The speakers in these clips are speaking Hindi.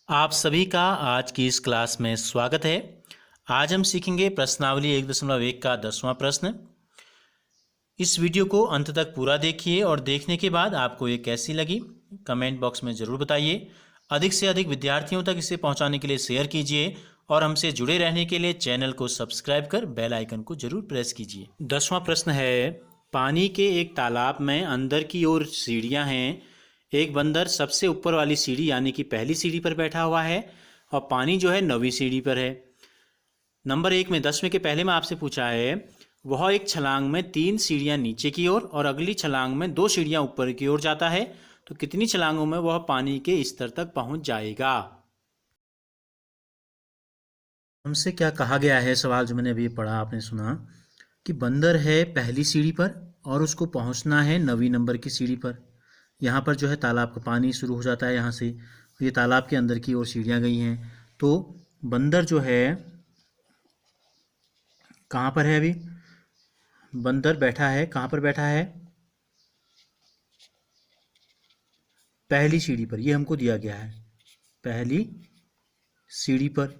आप सभी का आज की इस क्लास में स्वागत है। आज हम सीखेंगे प्रश्नावली 1.1 का 10वां प्रश्न। इस वीडियो को अंत तक पूरा देखिए और देखने के बाद आपको ये कैसी लगी कमेंट बॉक्स में ज़रूर बताइए। अधिक से अधिक विद्यार्थियों तक इसे पहुंचाने के लिए शेयर कीजिए और हमसे जुड़े रहने के लिए चैनल को सब्सक्राइब कर बेल आइकन को जरूर प्रेस कीजिए। 10वां प्रश्न है, पानी के एक तालाब में अंदर की ओर सीढ़ियाँ हैं। एक बंदर सबसे ऊपर वाली सीढ़ी यानी कि पहली सीढ़ी पर बैठा हुआ है और पानी जो है 9वीं सीढ़ी पर है। नंबर 1 में 10वें के पहले में आपसे पूछा है, वह एक छलांग में 3 सीढ़ियां नीचे की ओर और अगली छलांग में 2 सीढ़ियां ऊपर की ओर जाता है, तो कितनी छलांगों में वह पानी के स्तर तक पहुंच जाएगा। हमसे क्या कहा गया है, सवाल जो मैंने अभी पढ़ा आपने सुना कि बंदर है पहली सीढ़ी पर और उसको पहुंचना है 9वीं नंबर की सीढ़ी पर। यहाँ पर जो है तालाब का पानी शुरू हो जाता है यहाँ से, ये तालाब के अंदर की ओर सीढ़ियाँ गई हैं। तो बंदर जो है कहाँ पर है, अभी बंदर बैठा है, कहाँ पर बैठा है, पहली सीढ़ी पर। ये हमको दिया गया है पहली सीढ़ी पर।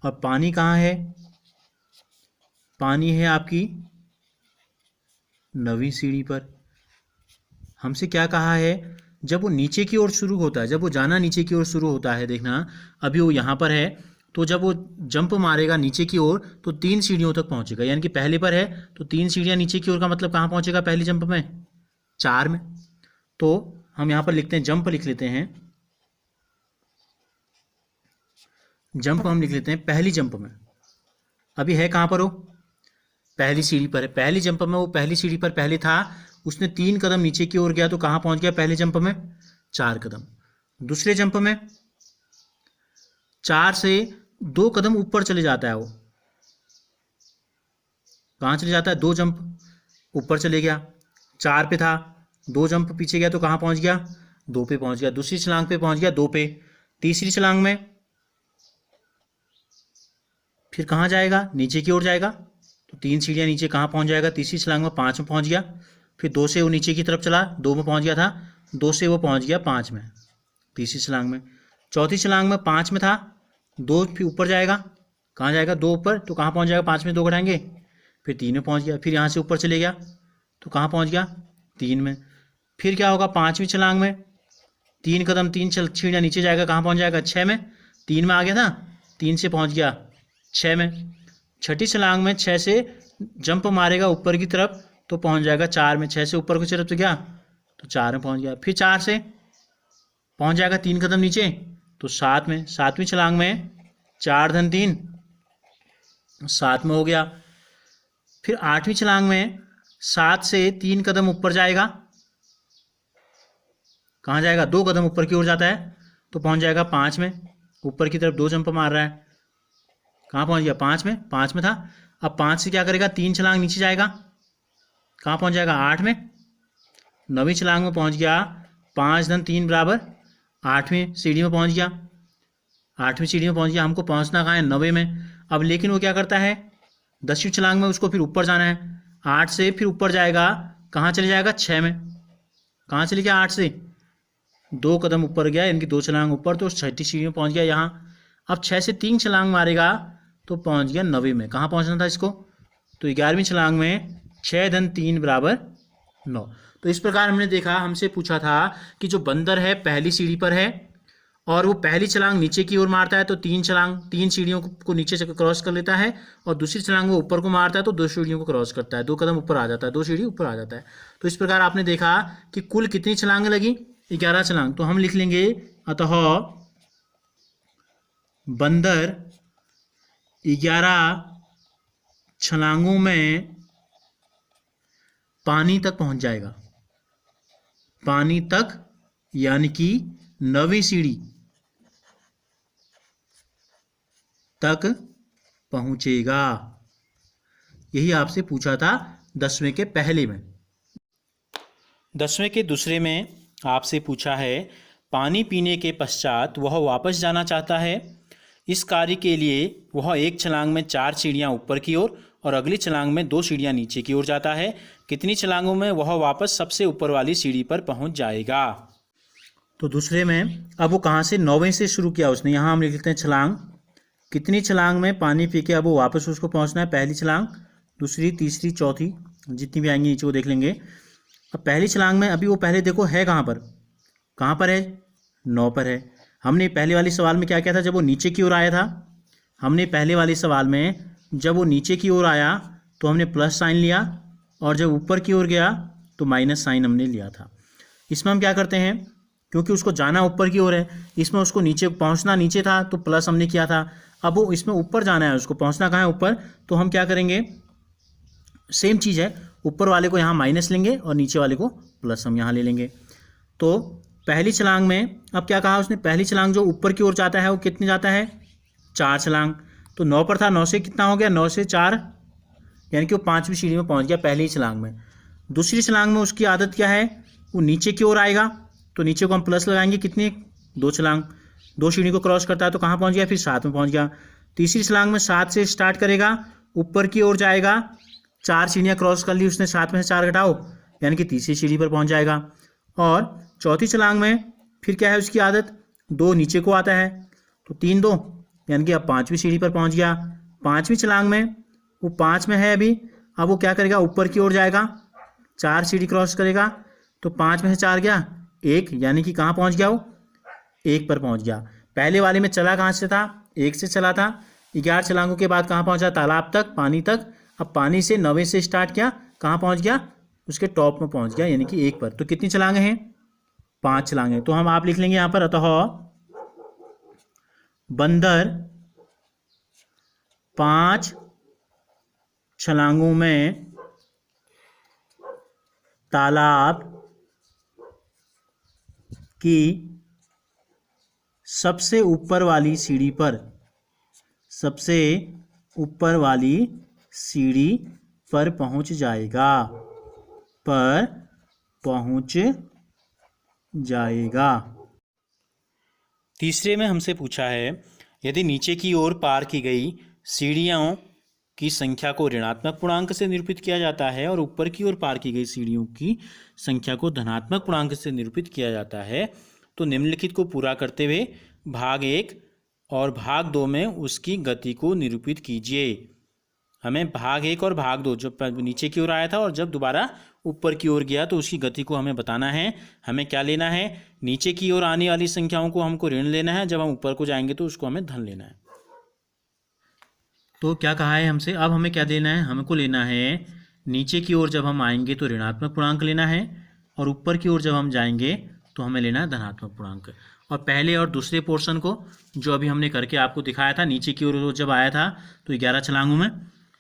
और पानी कहाँ है, पानी है आपकी 9वीं सीढ़ी पर। हमसे क्या कहा है, जब वो नीचे की ओर शुरू होता है, जब वो जाना नीचे की ओर शुरू होता है, देखना अभी वो यहाँ पर है, तो जब वो जंप मारेगा नीचे की ओर तो 3 सीढ़ियों तक पहुँचेगा। यानी कि पहले पर है तो 3 सीढ़ियाँ नीचे की ओर का मतलब कहाँ पहुँचेगा पहली जंप में, 4 में। तो हम यहाँ पर लिखते हैं जंप, लिख लेते हैं जंप, हम लिख लेते हैं पहली जंप में। अभी है कहाँ पर, वो पहली सीढ़ी पर है। पहली जंप में वो पहली सीढ़ी पर पहले था, उसने 3 कदम नीचे की ओर गया तो कहाँ पहुँच गया पहले जंप में, 4 कदम। दूसरे जंप में 4 से 2 कदम ऊपर चले जाता है, वो कहाँ चले जाता है, 2 जंप ऊपर चले गया। 4 पे था, 2 जंप पीछे गया तो कहाँ पहुँच गया, 2 पे पहुँच गया। दूसरी छलांग पे पहुँच गया 2 पे। तीसरी छलांग में फिर कहाँ जाएगा, नीचे की ओर जाएगा, तो 3 सीढ़ियाँ नीचे कहाँ पहुँच जाएगा, तीसरी छलांग में 5 में पहुँच गया। फिर 2 से वो नीचे की तरफ चला, 2 में पहुँच गया था, 2 से वो पहुँच गया 5 में तीसरी छलांग में। चौथी छलांग में 5 में था, 2 फिर ऊपर जाएगा, कहाँ जाएगा, 2 ऊपर, तो कहाँ पहुँच जाएगा, 5 में 2 घटाएंगे, फिर 3 में पहुँच गया। फिर यहाँ से ऊपर चले गया तो कहाँ पहुँच गया, 3 में। फिर क्या होगा, 5वीं छलांग में 3 कदम 3 सीढ़ियाँ नीचे जाएगा, कहाँ पहुँच जाएगा, 6 में। 3 में आ गया था, 3 से पहुँच गया 6 में। छठी छलांग में 6 से जंप मारेगा ऊपर की तरफ तो पहुँच जाएगा 4 में। 6 से ऊपर की तरफ से गया तो 4 में पहुँच गया। फिर 4 से पहुँच जाएगा 3 कदम नीचे तो 7 में। 7वीं छलांग में 4 धन 3 7 में हो गया। फिर 8वीं छलांग में 7 से 3 कदम ऊपर जाएगा, कहाँ जाएगा, 2 कदम ऊपर की ओर जाता है तो पहुँच जाएगा 5 में। ऊपर की तरफ 2 जंप मार रहा है, कहाँ पहुँच गया, 5 में। 5 में था, अब 5 से क्या करेगा, 3 छलांग नीचे जाएगा, कहाँ पहुँच जाएगा, 8 में। 9वीं छलांग में पहुँच गया, 5 धन 3 बराबर 8वीं सीढ़ी में पहुँच गया। 8वीं सीढ़ी में पहुँच गया, हमको पहुँचना कहाँ है, 90 में। अब लेकिन वो क्या करता है, 10वीं छलांग में उसको फिर ऊपर जाना है। 8 से फिर ऊपर जाएगा, कहाँ चले जाएगा, 6 में। कहाँ चले गया, 8 से 2 कदम ऊपर गया, यानी कि 2 छलांग ऊपर, तो 6ठी सीढ़ी में पहुँच गया यहाँ। अब 6 से 3 छलांग मारेगा तो पहुँच गया 90 में। कहाँ पहुँचना था इसको, तो 11वीं छलांग में 6 धन 3 बराबर 9। तो इस प्रकार हमने देखा, हमसे पूछा था कि जो बंदर है पहली सीढ़ी पर है और वो पहली छलांग नीचे की ओर मारता है तो 3 सीढ़ियों को नीचे से क्रॉस कर लेता है, और दूसरी छलांग वो ऊपर को मारता है तो 2 सीढ़ियों को क्रॉस करता है, 2 कदम ऊपर आ जाता है, 2 सीढ़ी ऊपर आ जाता है। तो इस प्रकार आपने देखा कि कुल कितनी छलांगें लगी, 11 छलांग। तो हम लिख लेंगे, अतः बंदर 11 छलांगों में पानी तक पहुंच जाएगा। पानी तक यानी कि 9वीं सीढ़ी तक पहुंचेगा। यही आपसे पूछा था 10वें के पहले में। 10वें के दूसरे में आपसे पूछा है, पानी पीने के पश्चात वह वापस जाना चाहता है। इस कार्य के लिए वह एक छलांग में 4 सीढ़ियाँ ऊपर की ओर और अगली छलांग में 2 सीढ़ियाँ नीचे की ओर जाता है। कितनी छलांगों में वह वापस सबसे ऊपर वाली सीढ़ी पर पहुंच जाएगा। तो दूसरे में अब वो कहाँ से 9वें से शुरू किया उसने, यहाँ हम लिख लेते हैं छलांग। कितनी छलांग में पानी पी के अब वो वापस उसको पहुँचना है, पहली छलांग, दूसरी, तीसरी, चौथी, जितनी भी आएंगी नीचे वो देख लेंगे। अब पहली छलांग में अभी वो पहले देखो है कहाँ पर है, 9 पर है। हमने पहले वाले सवाल में क्या किया था, जब वो नीचे की ओर आया था, हमने पहले वाले सवाल में जब वो नीचे की ओर आया तो हमने प्लस साइन लिया, और जब ऊपर की ओर गया तो माइनस साइन हमने लिया था। इसमें हम क्या करते हैं, क्योंकि उसको जाना ऊपर की ओर है, इसमें उसको नीचे पहुंचना नीचे था तो प्लस हमने किया था। अब वो इसमें ऊपर जाना है, उसको पहुंचना कहाँ है, ऊपर, तो हम क्या करेंगे, सेम चीज़ है, ऊपर वाले को यहाँ माइनस लेंगे और नीचे वाले को प्लस हम यहाँ ले लेंगे। तो पहली छलांग में अब क्या कहा उसने, पहली छलांग जो ऊपर की ओर जाता है वो कितने जाता है, 4 छलांग। तो 9 पर था, 9 से कितना हो गया, 9 से 4, यानी कि वो 5वीं सीढ़ी में पहुंच गया पहली छलांग में। दूसरी छलांग में उसकी आदत क्या है, वो नीचे की ओर आएगा तो नीचे को हम प्लस लगाएंगे, कितनी, 2 छलांग, 2 सीढ़ी को क्रॉस करता है तो कहाँ पहुँच गया, फिर 7 में पहुँच गया। तीसरी छलांग में 7 से स्टार्ट करेगा, ऊपर की ओर जाएगा, 4 सीढ़ियाँ क्रॉस कर ली उसने, 7 में से 4 घटाओ, यानी कि तीसरी सीढ़ी पर पहुँच जाएगा। और चौथी छलांग में फिर क्या है उसकी आदत, 2 नीचे को आता है तो 3 2, यानी कि अब 5वीं सीढ़ी पर पहुंच गया। 5वीं छलांग में वो 5 में है अभी, अब वो क्या करेगा, ऊपर की ओर जाएगा, 4 सीढ़ी क्रॉस करेगा तो 5 में से 4 गया 1, यानी कि कहाँ पहुंच गया, वो 1 पर पहुंच गया। पहले वाले में चला कहाँ से था, 1 से चला था, 11 छलांगों के बाद कहाँ पहुंचा, तालाब तक, पानी तक। अब पानी से 9वें से स्टार्ट किया, कहाँ पहुंच गया, उसके टॉप में पहुंच गया, यानी कि 1 पर। तो कितनी छलांगें हैं, 5 छलांगें। तो हम आप लिख लेंगे यहाँ पर, अतः बंदर 5 छलांगों में तालाब की सबसे ऊपर वाली सीढ़ी पर, सबसे ऊपर वाली सीढ़ी पर पहुंच जाएगा, पर पहुंच जाएगा। तीसरे में हमसे पूछा है, यदि नीचे की ओर पार की गई सीढ़ियों की संख्या को ऋणात्मक पूर्णांक से निरूपित किया जाता है और ऊपर की ओर पार की गई सीढ़ियों की संख्या को धनात्मक पूर्णांक से निरूपित किया जाता है, तो निम्नलिखित को पूरा करते हुए भाग 1 और भाग 2 में उसकी गति को निरूपित कीजिए। हमें भाग 1 और भाग 2, जब नीचे की ओर आया था और जब दोबारा ऊपर की ओर गया तो उसकी गति को हमें बताना है। हमें क्या लेना है, नीचे की ओर आने वाली संख्याओं को हमको ऋण लेना है, जब हम ऊपर को जाएंगे तो उसको हमें धन लेना है। तो क्या कहा है हमसे, अब हमें क्या देना है, हमको लेना है नीचे की ओर जब हम आएंगे तो ऋणात्मक पूर्णांक लेना है, और ऊपर की ओर जब हम जाएंगे तो हमें लेना है धनात्मक पूर्णांक। और पहले और दूसरे पोर्शन को जो अभी हमने करके आपको दिखाया था, नीचे की ओर जब आया था तो 11 छलांगों में,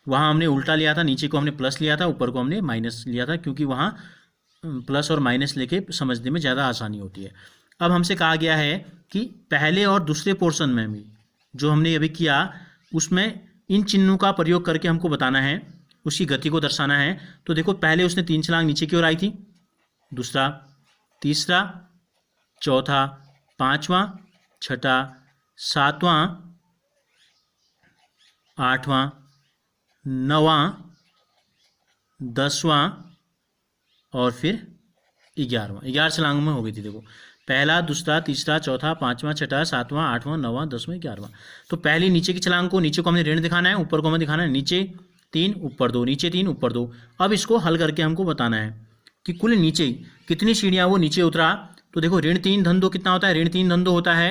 वहाँ हमने उल्टा लिया था, नीचे को हमने प्लस लिया था, ऊपर को हमने माइनस लिया था, क्योंकि वहाँ प्लस और माइनस लेके समझने में ज़्यादा आसानी होती है। अब हमसे कहा गया है कि पहले और दूसरे पोर्शन में भी जो हमने अभी किया उसमें इन चिन्हों का प्रयोग करके हमको बताना है, उसकी गति को दर्शाना है। तो देखो पहले उसने 3 छलांग नीचे की ओर आई थी, दूसरा, तीसरा, चौथा, 5वां, छठा, 7वां, 8वां, 9वां, 10वां और फिर 11वां। 11 छलांगों में हो गई थी। देखो पहला, दूसरा, तीसरा, चौथा, 5वां, छठा, 7वां, 8वां, 9वां, 10वां, 11वां। तो पहली नीचे की छलांग को, नीचे को हमने ऋण दिखाना है, ऊपर को हमें दिखाना है नीचे 3 ऊपर 2, नीचे 3 ऊपर 2। अब इसको हल करके हमको बताना है कि कुल नीचे कितनी सीढ़ियाँ वो नीचे उतरा। तो देखो ऋण 3 धन 2 कितना होता है, ऋण 3 धन 2 होता है,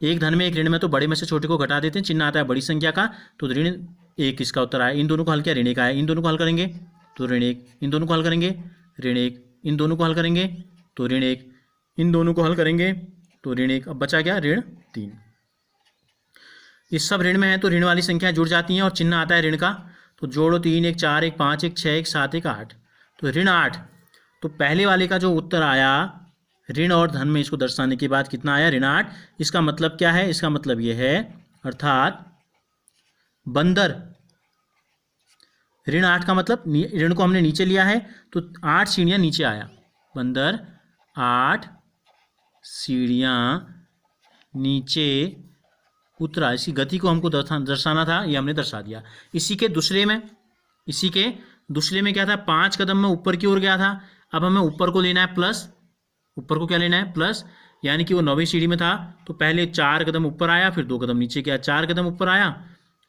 एक धन में एक ऋण में, तो बड़े में से छोटे को घटा देते हैं, चिन्ह आता है बड़ी संख्या का, तो ऋण 1 इसका उत्तर आया। इन दोनों को हल किया, ऋण 1 आया। इन दोनों को हल करेंगे तो ऋण 1, इन दोनों को हल करेंगे ऋण 1, इन दोनों को हल करेंगे तो ऋण 1, इन दोनों को हल करेंगे तो ऋण 1। अब बचा क्या, ऋण 3। इस सब ऋण में है तो ऋण वाली संख्या जुड़ जाती हैं और चिन्ह आता है ऋण का, तो जोड़ो 3 1 4 1 5 1 6 1 7 1 8, तो ऋण 8। तो पहले वाले का जो उत्तर आया ऋण और धन में इसको दर्शाने के बाद कितना आया, ऋण 8। इसका मतलब क्या है, इसका मतलब ये है, अर्थात बंदर, ऋण 8 का मतलब ऋण को हमने नीचे लिया है तो 8 सीढ़ियाँ नीचे आया, बंदर 8 सीढ़ियाँ नीचे उतरा। इसकी गति को हमको दर्शाना था, ये हमने दर्शा दिया। इसी के दूसरे में क्या था, 5 कदम में ऊपर की ओर गया था। अब हमें ऊपर को लेना है प्लस, ऊपर को क्या लेना है, प्लस, यानी कि वो 9वीं सीढ़ी में था तो पहले 4 कदम ऊपर आया, फिर 2 कदम नीचे गया, 4 कदम ऊपर आया,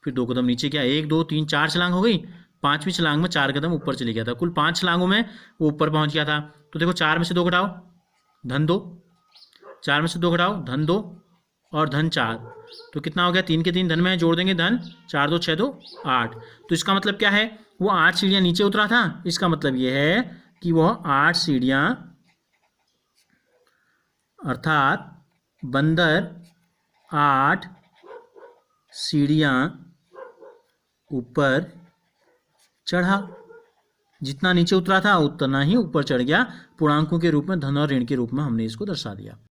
फिर 2 कदम नीचे गया, 1 2 3 4 छलांग हो गई। 5वीं छलांग में 4 कदम ऊपर चले गया था। कुल 5 छलांगों में वो ऊपर पहुंच गया था। तो देखो 4 में से 2 घटाओ, धन 2, 4 में से 2 घटाओ, धन 2 और धन 4, तो कितना हो गया? 3 के 3 धन में जोड़ देंगे धन, 4 2 6 2 8। तो इसका मतलब क्या है? वो 8 सीढ़ियाँ नीचे उतरा था। इसका मतलब ये है कि वह 8 सीढ़ियाँ, अर्थात बंदर 8 सीढ़ियाँ ऊपर चढ़ा। जितना नीचे उतरा था उतना ही ऊपर चढ़ गया। पूर्णांकों के रूप में, धन और ऋण के रूप में हमने इसको दर्शा दिया।